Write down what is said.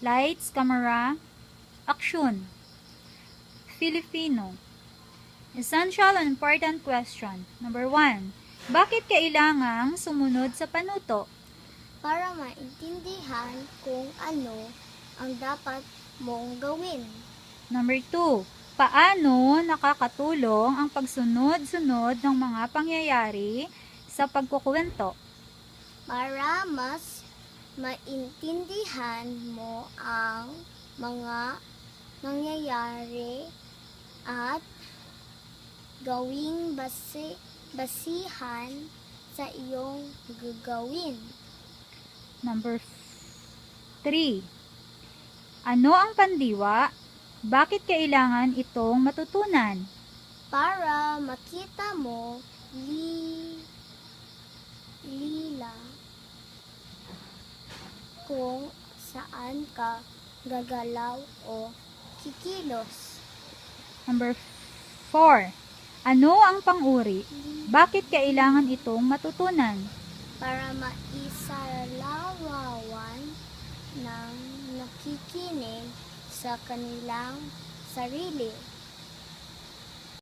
Lights, camera, action. Filipino. Essential and important question. Number 1. Bakit kailangang sumunod sa panuto? Para maintindihan kung ano ang dapat mong gawin. Number 2. Paano nakakatulong ang pagsunod-sunod ng mga pangyayari sa pagkukwento? Para mas maintindihan mo ang mga nangyayari at gawing basihan sa iyong gagawin. Number 3. Ano ang pandiwa? Bakit kailangan itong matutunan? Para makita mo lila kung saan ka gagalaw o kikilos. Number 4. Ano ang pang-uri? Bakit kailangan itong matutunan? Para maisalawawan ng nakikinig sa kanilang sarili.